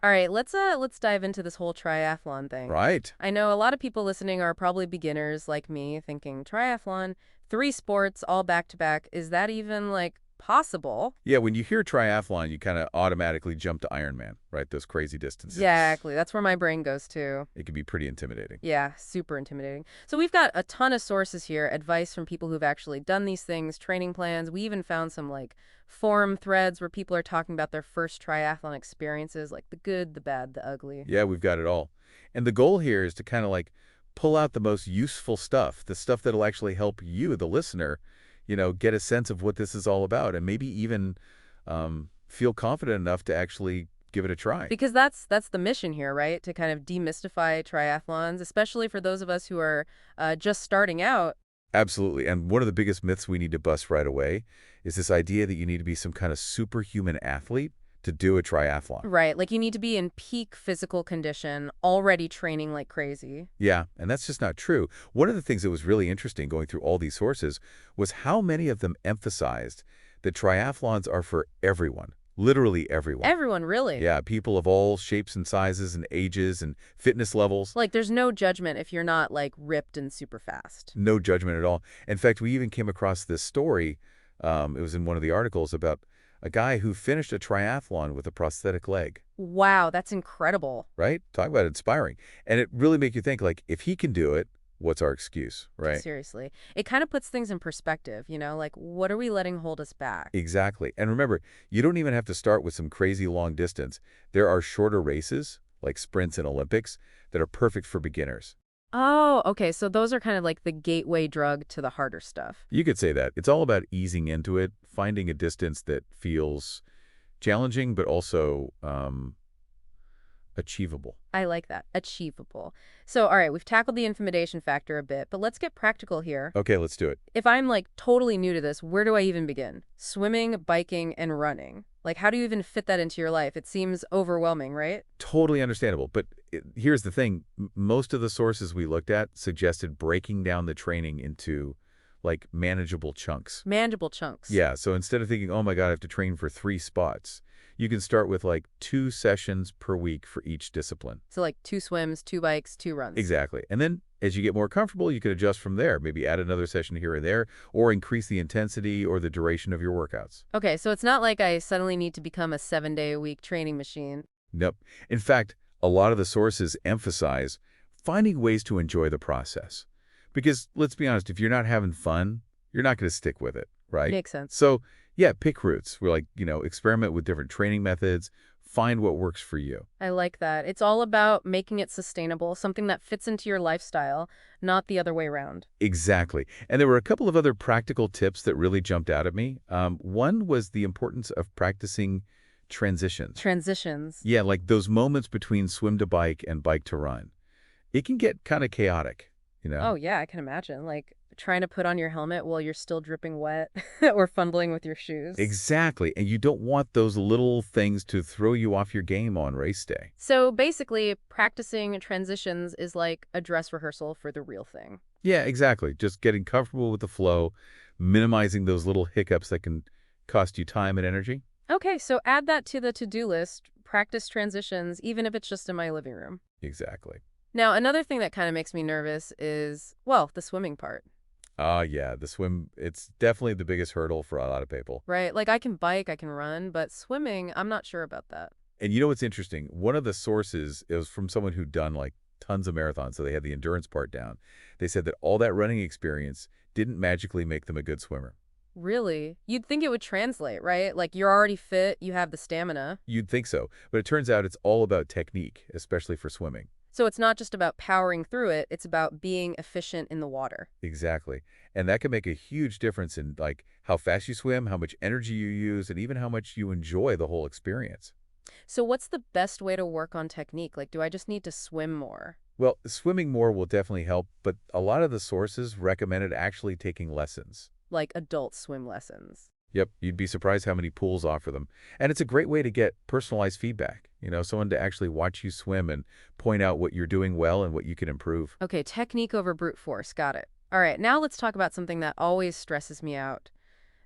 All right, let's dive into this whole triathlon thing. Right. I know a lot of people listening are probably beginners like me, thinking triathlon, three sports all back to back. Is that even like possible? Yeah, when you hear triathlon, you kind of automatically jump to Ironman, right? Those crazy distances. Exactly. That's where my brain goes to. It can be pretty intimidating. Yeah, super intimidating. So we've got a ton of sources here, advice from people who've actually done these things, training plans. We even found some like forum threads where people are talking about their first triathlon experiences, like the good, the bad, the ugly. Yeah, we've got it all. And the goal here is to kind of like pull out the most useful stuff, the stuff that'll actually help you, the listener, get a sense of what this is all about and maybe even feel confident enough to actually give it a try. Because that's the mission here, right? To kind of demystify triathlons, especially for those of us who are just starting out. Absolutely. And one of the biggest myths we need to bust right away is this idea that you need to be some kind of superhuman athlete to do a triathlon. Right, like you need to be in peak physical condition, already training like crazy. Yeah, and that's just not true. One of the things that was really interesting going through all these sources was how many of them emphasized that triathlons are for everyone, literally everyone. Everyone, really. Yeah, people of all shapes and sizes and ages and fitness levels. Like there's no judgment if you're not like ripped and super fast. No judgment at all. In fact, we even came across this story, it was in one of the articles, about a guy who finished a triathlon with a prosthetic leg. Wow, that's incredible. Right? Talk about inspiring. And it really make you think, like, if he can do it, what's our excuse, right? Seriously. It kind of puts things in perspective, like what are we letting hold us back? Exactly. And remember, you don't even have to start with some crazy long distance. There are shorter races, like sprints and Olympics, that are perfect for beginners. Oh, okay. So those are kind of like the gateway drug to the harder stuff. You could say that. It's all about easing into it, finding a distance that feels challenging, but also achievable. I like that. Achievable. So, all right, we've tackled the intimidation factor a bit, but let's get practical here. Okay, let's do it. If I'm like totally new to this, where do I even begin? Swimming, biking, and running. Like, how do you even fit that into your life? It seems overwhelming, right? Totally understandable. But here's the thing. Most of the sources we looked at suggested breaking down the training into like manageable chunks. Manageable chunks. Yeah, so instead of thinking, oh my God, I have to train for 3 spots, you can start with like 2 sessions per week for each discipline. So like 2 swims, 2 bikes, 2 runs. Exactly. And then as you get more comfortable, you can adjust from there. Maybe add another session here or there, or increase the intensity or the duration of your workouts. Okay, so it's not like I suddenly need to become a 7-day-a-week training machine. Nope. In fact, a lot of the sources emphasize finding ways to enjoy the process. Because let's be honest, if you're not having fun, you're not going to stick with it, right? Makes sense. So yeah, pick routes. We're like, experiment with different training methods, find what works for you. I like that. It's all about making it sustainable, something that fits into your lifestyle, not the other way around. Exactly. And there were a couple of other practical tips that really jumped out at me. One was the importance of practicing transitions. Transitions. Yeah, like those moments between swim to bike and bike to run. It can get kind of chaotic. Oh, yeah, I can imagine. Like trying to put on your helmet while you're still dripping wet or fumbling with your shoes. Exactly. And you don't want those little things to throw you off your game on race day. So basically, practicing transitions is like a dress rehearsal for the real thing. Yeah, exactly. Just getting comfortable with the flow, minimizing those little hiccups that can cost you time and energy. Okay, so add that to the to-do list. Practice transitions, even if it's just in my living room. Exactly. Now, another thing that kind of makes me nervous is, well, the swimming part. Yeah, the swim, it's definitely the biggest hurdle for a lot of people. Right? Like I can bike, I can run, but swimming, I'm not sure about that. And you know what's interesting? One of the sources, it was from someone who'd done like tons of marathons, so they had the endurance part down. They said that all that running experience didn't magically make them a good swimmer. Really? You'd think it would translate, right? Like you're already fit, you have the stamina. You'd think so, but it turns out it's all about technique, especially for swimming. So it's not just about powering through it, it's about being efficient in the water. Exactly. And that can make a huge difference in like how fast you swim, how much energy you use, and even how much you enjoy the whole experience. So what's the best way to work on technique? Like, do I just need to swim more? Well, swimming more will definitely help, but a lot of the sources recommended actually taking lessons. Like adult swim lessons. Yep, you'd be surprised how many pools offer them. And it's a great way to get personalized feedback. Someone to actually watch you swim and point out what you're doing well and what you can improve. Okay, technique over brute force. Got it. All right, now let's talk about something that always stresses me out.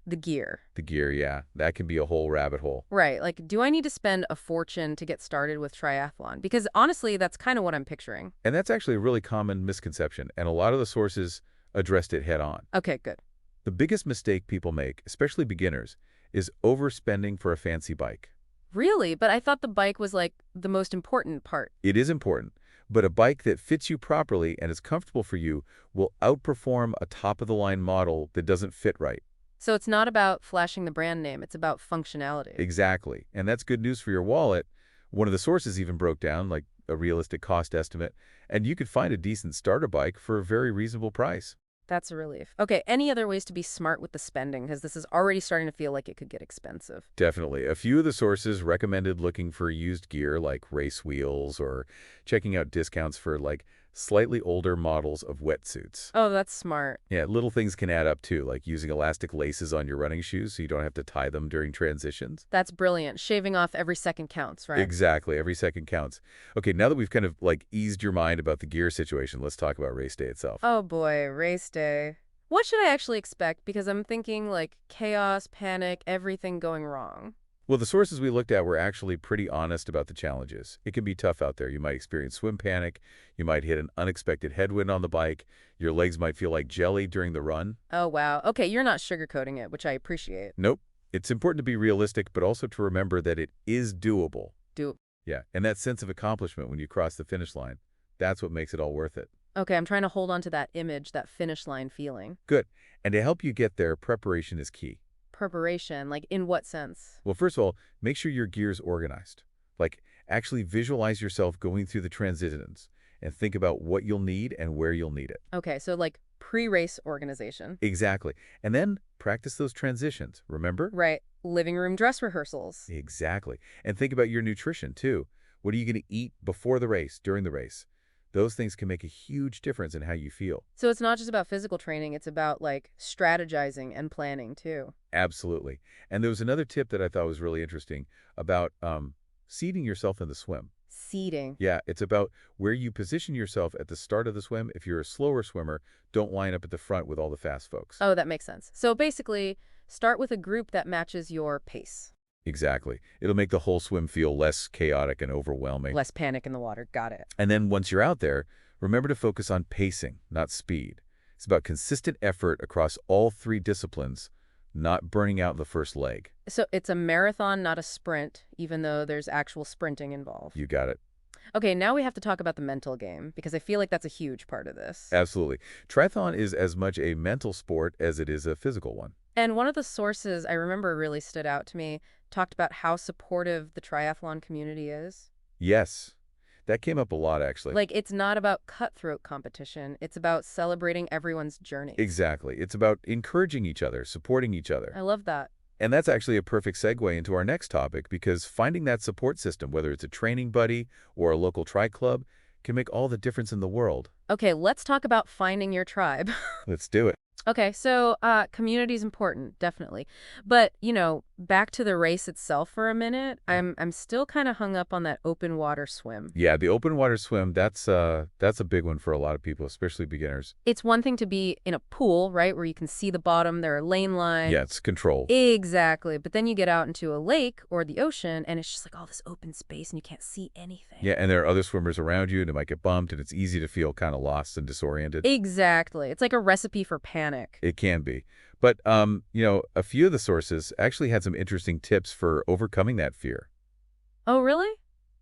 The gear. The gear, yeah, that can be a whole rabbit hole. Right. Like, do I need to spend a fortune to get started with triathlon? Because honestly, that's kind of what I'm picturing. And that's actually a really common misconception, and a lot of the sources addressed it head on. Okay, good. The biggest mistake people make, especially beginners, is overspending for a fancy bike. Really? But I thought the bike was like the most important part. It is important, but a bike that fits you properly and is comfortable for you will outperform a top-of-the-line model that doesn't fit right. So it's not about flashing the brand name, it's about functionality. Exactly. And that's good news for your wallet. One of the sources even broke down like a realistic cost estimate, and you could find a decent starter bike for a very reasonable price. That's a relief. Okay, any other ways to be smart with the spending? Because this is already starting to feel like it could get expensive. Definitely. A few of the sources recommended looking for used gear like race wheels or checking out discounts for like slightly older models of wetsuits. Oh, that's smart. Yeah, little things can add up too, like using elastic laces on your running shoes so you don't have to tie them during transitions. That's brilliant. Shaving off every second counts, right? Exactly. Every second counts. Okay, now that we've kind of like eased your mind about the gear situation, let's talk about race day itself. Oh boy, race day. What should I actually expect? Because I'm thinking like chaos, panic, everything going wrong. Well, the sources we looked at were actually pretty honest about the challenges. It can be tough out there. You might experience swim panic. You might hit an unexpected headwind on the bike. Your legs might feel like jelly during the run. Oh wow. Okay, you're not sugarcoating it, which I appreciate. Nope. It's important to be realistic, but also to remember that it is doable. Do Yeah, and that sense of accomplishment when you cross the finish line, that's what makes it all worth it. Okay, I'm trying to hold on to that image, that finish line feeling. Good. And to help you get there, preparation is key. Preparation, like in what sense? Well, first of all, make sure your gear's organized. Like, actually visualize yourself going through the transitions and think about what you'll need and where you'll need it. Okay, so like pre-race organization. Exactly. And then practice those transitions, remember? Right. Living room dress rehearsals. Exactly. And think about your nutrition, too. What are you going to eat before the race, during the race? Those things can make a huge difference in how you feel. So it's not just about physical training, it's about like strategizing and planning too. Absolutely. And there was another tip that I thought was really interesting about seating yourself in the swim. Seating. Yeah, it's about where you position yourself at the start of the swim. If you're a slower swimmer, don't line up at the front with all the fast folks. Oh, that makes sense. So basically, start with a group that matches your pace. Exactly. It'll make the whole swim feel less chaotic and overwhelming. Less panic in the water. Got it. And then once you're out there, remember to focus on pacing, not speed. It's about consistent effort across all three disciplines, not burning out the first leg. So it's a marathon, not a sprint, even though there's actual sprinting involved. You got it. Okay, now we have to talk about the mental game, because I feel like that's a huge part of this. Absolutely. Triathlon is as much a mental sport as it is a physical one. And one of the sources I remember really stood out to me talked about how supportive the triathlon community is. Yes, that came up a lot, actually. Like, it's not about cutthroat competition. It's about celebrating everyone's journey. Exactly. It's about encouraging each other, supporting each other. I love that. And that's actually a perfect segue into our next topic because finding that support system, whether it's a training buddy or a local tri club, can make all the difference in the world. Okay, let's talk about finding your tribe. Let's do it. Okay, so community is important, definitely. But, back to the race itself for a minute. I'm still kind of hung up on that open water swim. Yeah, the open water swim, that's a big one for a lot of people, especially beginners. It's one thing to be in a pool, right, where you can see the bottom, there are lane lines. Yeah, it's controlled. Exactly. But then you get out into a lake or the ocean, and it's just like all this open space, and you can't see anything. Yeah, and there are other swimmers around you, and it might get bumped, and it's easy to feel kind of lost and disoriented. Exactly. It's like a recipe for panic. It can be. But, a few of the sources actually had some interesting tips for overcoming that fear. Oh, really?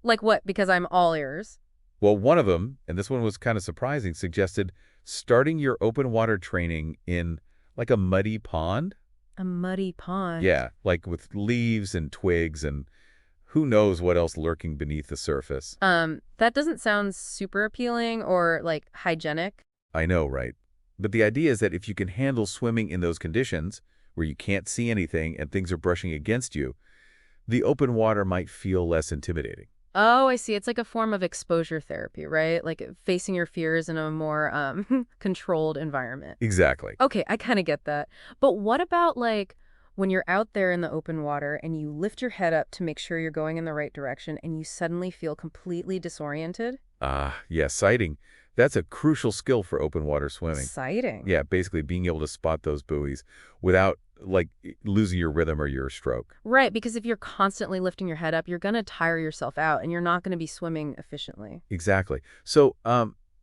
Like what? Because I'm all ears. Well, one of them, and this one was kind of surprising, suggested starting your open water training in like a muddy pond. A muddy pond. Yeah, like with leaves and twigs and who knows what else lurking beneath the surface. That doesn't sound super appealing or like hygienic. I know, right? But the idea is that if you can handle swimming in those conditions, where you can't see anything and things are brushing against you, the open water might feel less intimidating. Oh, I see. It's like a form of exposure therapy, right? Like facing your fears in a more controlled environment. Exactly. Okay, I kind of get that. But what about like when you're out there in the open water and you lift your head up to make sure you're going in the right direction and you suddenly feel completely disoriented? Yeah, sighting. That's a crucial skill for open water swimming. Sighting. Yeah, basically being able to spot those buoys without like losing your rhythm or your stroke. Right, because if you're constantly lifting your head up, you're going to tire yourself out and you're not going to be swimming efficiently. Exactly. So,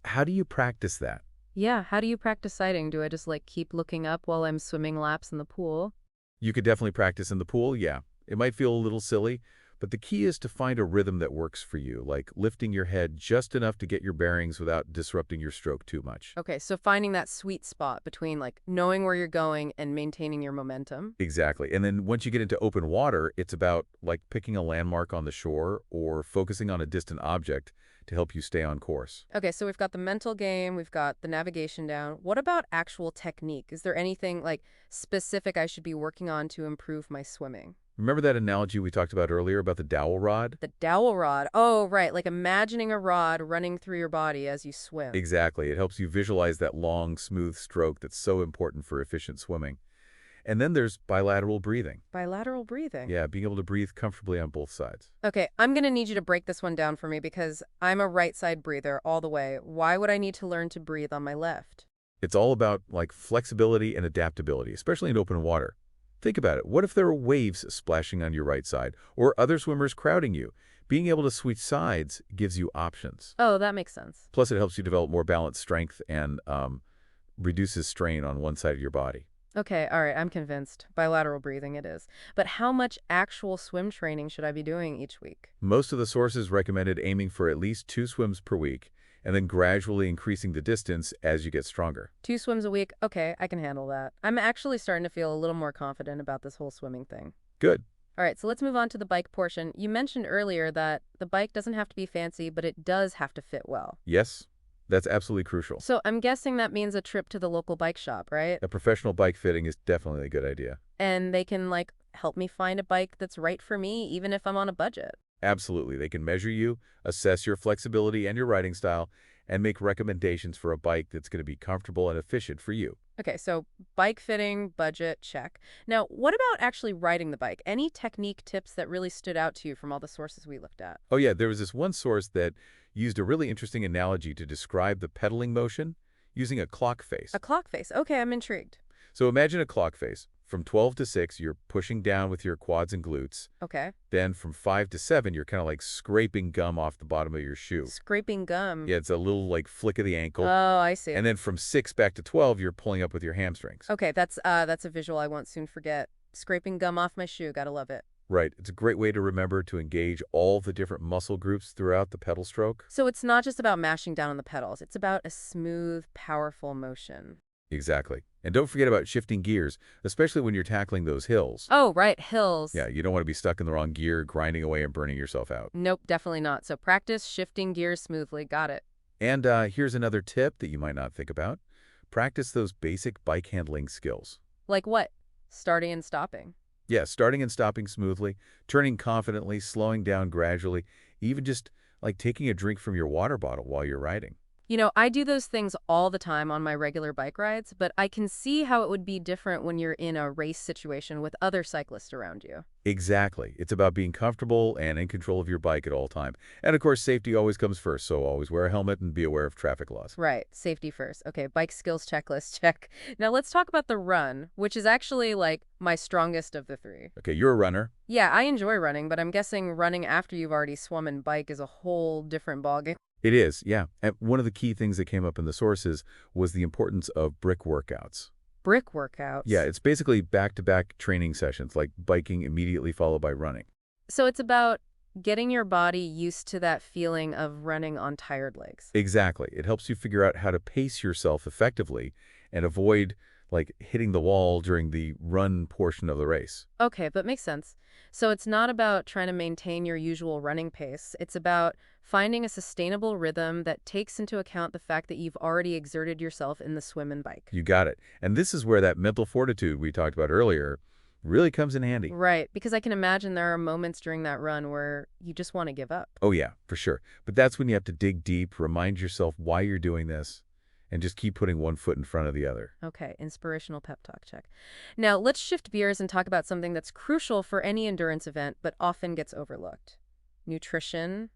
how do you practice that? Yeah, how do you practice sighting? Do I just like keep looking up while I'm swimming laps in the pool? You could definitely practice in the pool, yeah. It might feel a little silly, but the key is to find a rhythm that works for you, like lifting your head just enough to get your bearings without disrupting your stroke too much. Okay, so finding that sweet spot between like knowing where you're going and maintaining your momentum. Exactly. And then once you get into open water, it's about like picking a landmark on the shore or focusing on a distant object to help you stay on course. Okay, so we've got the mental game, we've got the navigation down. What about actual technique? Is there anything like specific I should be working on to improve my swimming? Remember that analogy we talked about earlier about the dowel rod? The dowel rod. Oh, right, like imagining a rod running through your body as you swim. Exactly. It helps you visualize that long, smooth stroke that's so important for efficient swimming. And then there's bilateral breathing. Bilateral breathing. Yeah, being able to breathe comfortably on both sides. Okay, I'm going to need you to break this one down for me because I'm a right side breather all the way. Why would I need to learn to breathe on my left? It's all about like flexibility and adaptability, especially in open water. Think about it. What if there are waves splashing on your right side or other swimmers crowding you? Being able to switch sides gives you options. Oh, that makes sense. Plus, it helps you develop more balanced strength and reduces strain on one side of your body. Okay, all right, I'm convinced. Bilateral breathing it is. But how much actual swim training should I be doing each week? Most of the sources recommended aiming for at least 2 swims per week and then gradually increasing the distance as you get stronger. 2 swims a week? Okay, I can handle that. I'm actually starting to feel a little more confident about this whole swimming thing. Good. All right, so let's move on to the bike portion. You mentioned earlier that the bike doesn't have to be fancy, but it does have to fit well. Yes, that's absolutely crucial. So I'm guessing that means a trip to the local bike shop, right? A professional bike fitting is definitely a good idea. And they can, like, help me find a bike that's right for me, even if I'm on a budget. Absolutely. They can measure you, assess your flexibility and your riding style, and make recommendations for a bike that's going to be comfortable and efficient for you. Okay, so bike fitting, budget, check. Now, what about actually riding the bike? Any technique tips that really stood out to you from all the sources we looked at? Oh yeah, there was this one source that used a really interesting analogy to describe the pedaling motion using a clock face. A clock face. Okay, I'm intrigued. So imagine a clock face. From 12 to 6, you're pushing down with your quads and glutes. Okay. Then from 5 to 7, you're kind of like scraping gum off the bottom of your shoe. Scraping gum. Yeah, it's a little like flick of the ankle. Oh, I see. And then from 6 back to 12, you're pulling up with your hamstrings. Okay, that's a visual I won't soon forget. Scraping gum off my shoe. Gotta love it. Right. It's a great way to remember to engage all the different muscle groups throughout the pedal stroke. So it's not just about mashing down on the pedals. It's about a smooth, powerful motion. Exactly. And don't forget about shifting gears, especially when you're tackling those hills. Oh, right, hills. Yeah, you don't want to be stuck in the wrong gear, grinding away and burning yourself out. Nope, definitely not. So practice shifting gears smoothly. Got it. And here's another tip that you might not think about. Practice those basic bike handling skills. Like what? Starting and stopping. Yeah, starting and stopping smoothly, turning confidently, slowing down gradually, even just like taking a drink from your water bottle while you're riding. You know, I do those things all the time on my regular bike rides, but I can see how it would be different when you're in a race situation with other cyclists around you. Exactly. It's about being comfortable and in control of your bike at all time. And of course, safety always comes first, so always wear a helmet and be aware of traffic laws. Right, safety first. Okay, bike skills checklist, check. Now let's talk about the run, which is actually like my strongest of the three. Okay, you're a runner. Yeah, I enjoy running, but I'm guessing running after you've already swum and bike is a whole different ballgame. It is, yeah. And one of the key things that came up in the sources was the importance of brick workouts. Brick workouts. Yeah, it's basically back-to-back training sessions, like biking immediately followed by running. So it's about getting your body used to that feeling of running on tired legs. Exactly. It helps you figure out how to pace yourself effectively and avoid like hitting the wall during the run portion of the race. Okay, but makes sense. So it's not about trying to maintain your usual running pace. It's about finding a sustainable rhythm that takes into account the fact that you've already exerted yourself in the swim and bike. You got it. And this is where that mental fortitude we talked about earlier really comes in handy. Right, because I can imagine there are moments during that run where you just want to give up. Oh yeah, for sure. But that's when you have to dig deep, remind yourself why you're doing this, and just keep putting one foot in front of the other. Okay, inspirational pep talk, check. Now, let's shift gears and talk about something that's crucial for any endurance event, but often gets overlooked. Nutrition.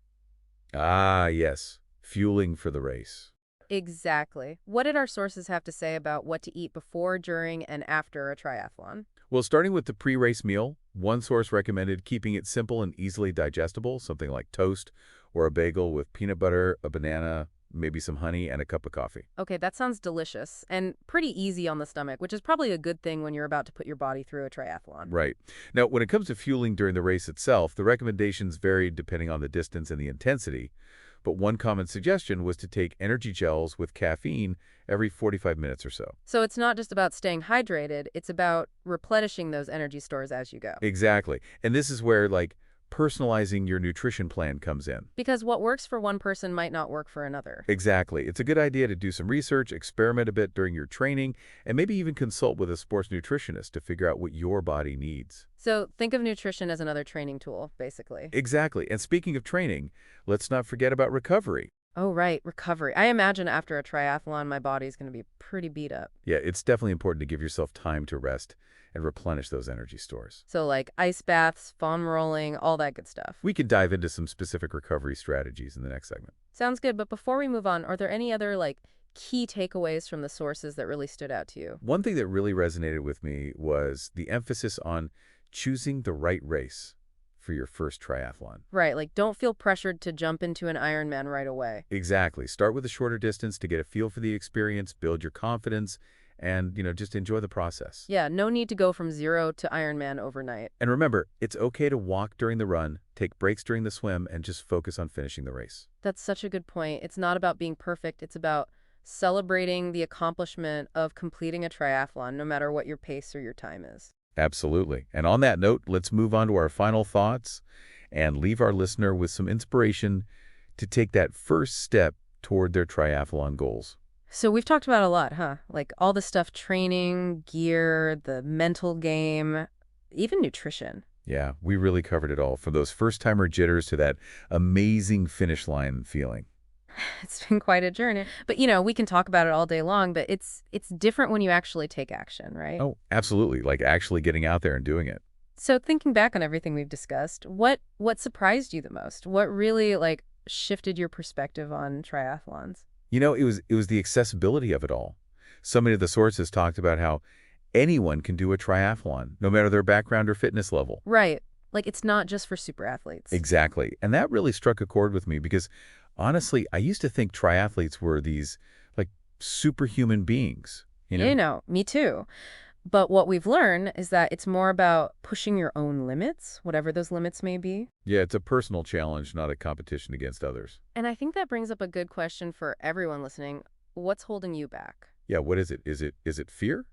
Ah, yes. Fueling for the race. Exactly. What did our sources have to say about what to eat before, during, and after a triathlon? Well, starting with the pre-race meal, one source recommended keeping it simple and easily digestible, something like toast or a bagel with peanut butter, a banana, maybe some honey, and a cup of coffee. Okay, that sounds delicious and pretty easy on the stomach, which is probably a good thing when you're about to put your body through a triathlon. Right. Now, when it comes to fueling during the race itself, the recommendations varied depending on the distance and the intensity. But one common suggestion was to take energy gels with caffeine every 45 minutes or so. So it's not just about staying hydrated, it's about replenishing those energy stores as you go. Exactly. And this is where, like, personalizing your nutrition plan comes in. Because what works for one person might not work for another. Exactly. It's a good idea to do some research, experiment a bit during your training, and maybe even consult with a sports nutritionist to figure out what your body needs. So think of nutrition as another training tool, basically. Exactly. And speaking of training, let's not forget about recovery. Oh, right, recovery. I imagine after a triathlon, my body's going to be pretty beat up. Yeah, it's definitely important to give yourself time to rest and replenish those energy stores. So like ice baths, foam rolling, all that good stuff. We can dive into some specific recovery strategies in the next segment. Sounds good, but before we move on, are there any other like key takeaways from the sources that really stood out to you? One thing that really resonated with me was the emphasis on choosing the right race for your first triathlon. Right, like don't feel pressured to jump into an Ironman right away. Exactly. Start with a shorter distance to get a feel for the experience, build your confidence, and, just enjoy the process. Yeah, no need to go from 0 to Ironman overnight. And remember, it's okay to walk during the run, take breaks during the swim, and just focus on finishing the race. That's such a good point. It's not about being perfect, it's about celebrating the accomplishment of completing a triathlon, no matter what your pace or your time is. Absolutely. And on that note, let's move on to our final thoughts and leave our listener with some inspiration to take that first step toward their triathlon goals. So we've talked about a lot, huh? Like all the stuff, training, gear, the mental game, even nutrition. Yeah, we really covered it all, from those first-timer jitters to that amazing finish line feeling. It's been quite a journey. But we can talk about it all day long, but it's different when you actually take action, right? Oh, absolutely. Like actually getting out there and doing it. So thinking back on everything we've discussed, what surprised you the most? What really like shifted your perspective on triathlons? It was the accessibility of it all. So many of the sources talked about how anyone can do a triathlon, no matter their background or fitness level. Right. Like it's not just for super athletes. Exactly. And that really struck a chord with me because, honestly, I used to think triathletes were these, like, superhuman beings, you know? Me too. But what we've learned is that it's more about pushing your own limits, whatever those limits may be. Yeah, it's a personal challenge, not a competition against others. And I think that brings up a good question for everyone listening. What's holding you back? Yeah, what is it? Is it fear?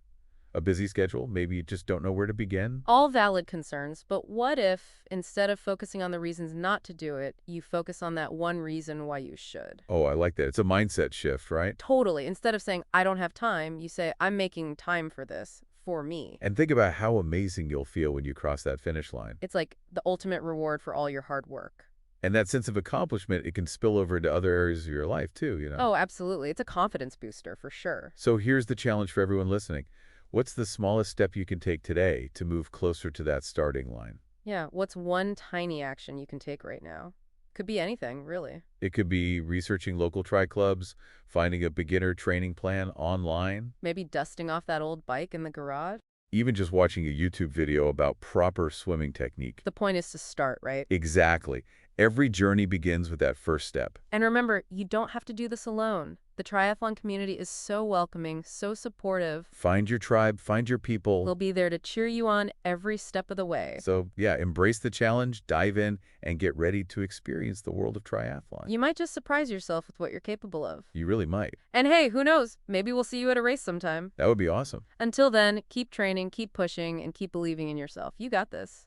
A busy schedule? Maybe you just don't know where to begin? All valid concerns, but what if, instead of focusing on the reasons not to do it, you focus on that one reason why you should? Oh, I like that. It's a mindset shift, right? Totally. Instead of saying, I don't have time, you say, I'm making time for this, for me. And think about how amazing you'll feel when you cross that finish line. It's like the ultimate reward for all your hard work. And that sense of accomplishment, it can spill over into other areas of your life, too. Oh, absolutely. It's a confidence booster, for sure. So here's the challenge for everyone listening. What's the smallest step you can take today to move closer to that starting line? Yeah, what's one tiny action you can take right now? Could be anything, really. It could be researching local tri clubs, finding a beginner training plan online, Maybe dusting off that old bike in the garage. even just watching a YouTube video about proper swimming technique. The point is to start, right? Exactly. Every journey begins with that first step. And remember, you don't have to do this alone. The triathlon community is so welcoming, so supportive. Find your tribe, find your We'll people. be there to cheer you on every step of the way. So, yeah, embrace the challenge, dive in, and get ready to experience the world of triathlon. You might just surprise yourself with what you're capable of. You really might. And hey, who knows? Maybe we'll see you at a race sometime. That would be awesome. Until then, keep training, keep pushing, and keep believing in yourself. You got this.